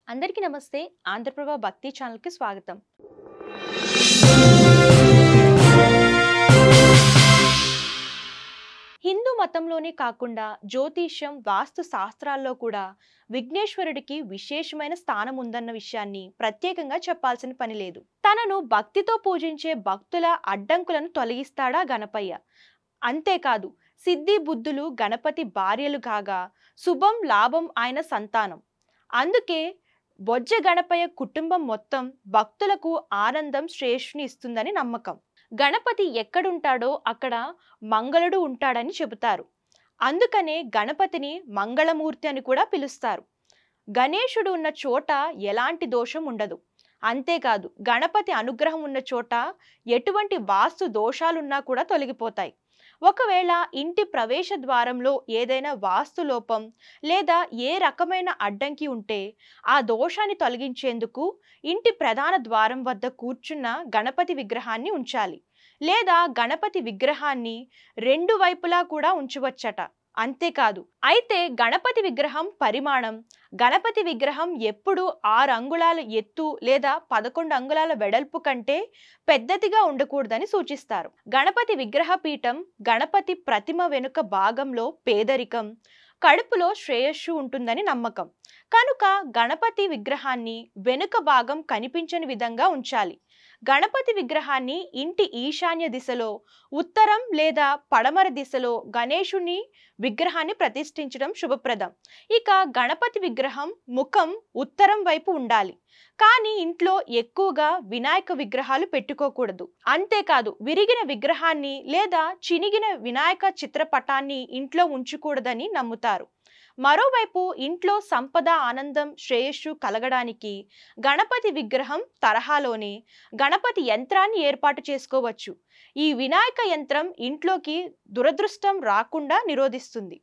అందరికీ నమస్తే. ఆంధ్రప్రభ భక్తి ఛానల్‌కి స్వాగతం. హిందూ మతంలోనే కాకుండా జ్యోతిష్యం, వాస్తు శాస్త్రాల్లో కూడా విఘ్నేశ్వరుడికి విశేషమైన స్థానం ఉందన్న విషయాన్ని ప్రత్యేకంగా చెప్పాల్సిన పని లేదు. తనను భక్తితో పూజించే భక్తుల అడ్డంకులను తొలగిస్తాడా గణపయ్య. అంతేకాదు, సిద్ధి బుద్ధులు గణపతి భార్యలు కాగా శుభం లాభం ఆయన సంతానం. అందుకే బొజ్జ గణపయ్య కుటుంబం మొత్తం భక్తులకు ఆనందం, శ్రేష్ఠుని ఇస్తుందని నమ్మకం. గణపతి ఎక్కడుంటాడో అక్కడ మంగళుడు ఉంటాడని చెబుతారు. అందుకనే గణపతిని మంగళమూర్తి అని కూడా పిలుస్తారు. గణేశుడు ఉన్న చోట ఎలాంటి దోషం ఉండదు. అంతేకాదు, గణపతి అనుగ్రహం ఉన్న చోట ఎటువంటి వాస్తు దోషాలున్నా కూడా తొలగిపోతాయి. ఒకవేళ ఇంటి ప్రవేశ ద్వారంలో ఏదైనా వాస్తు లోపం లేదా ఏ రకమైన అడ్డంకి ఉంటే ఆ దోషాన్ని తొలగించేందుకు ఇంటి ప్రధాన ద్వారం వద్ద కూర్చున్న గణపతి విగ్రహాన్ని ఉంచాలి. లేదా గణపతి విగ్రహాన్ని రెండు వైపులా కూడా ఉంచవచ్చట. అంతేకాదు, అయితే గణపతి విగ్రహం పరిమాణం, గణపతి విగ్రహం ఎప్పుడు 6 అంగుళాల ఎత్తు లేదా 11 అంగుళాల వెడల్పు కంటే పెద్దదిగా ఉండకూడదని సూచిస్తారు. గణపతి విగ్రహ పీఠం, గణపతి ప్రతిమ వెనుక భాగంలో పేదరికం, కడుపులో శ్రేయస్సు ఉంటుందని నమ్మకం. కనుక గణపతి విగ్రహాన్ని వెనుక భాగం కనిపించని విధంగా ఉంచాలి. గణపతి విగ్రహాన్ని ఇంటి ఈశాన్య దిశలో, ఉత్తరం లేదా పడమర దిశలో గణేశుని విగ్రహాన్ని ప్రతిష్ఠించడం శుభప్రదం. ఇక గణపతి విగ్రహం ముఖం ఉత్తరం వైపు ఉండాలి. కానీ ఇంట్లో ఎక్కువగా వినాయక విగ్రహాలు పెట్టుకోకూడదు. అంతేకాదు, విరిగిన విగ్రహాన్ని లేదా చినిగిన వినాయక చిత్రపటాన్ని ఇంట్లో ఉంచకూడదని నమ్ముతారు. మరోవైపు ఇంట్లో సంపద, ఆనందం, శ్రేయస్సు కలగడానికి గణపతి విగ్రహం తరహాలోనే గణపతి యంత్రాన్ని ఏర్పాటు చేసుకోవచ్చు. ఈ వినాయక యంత్రం ఇంట్లోకి దురదృష్టం రాకుండా నిరోధిస్తుంది.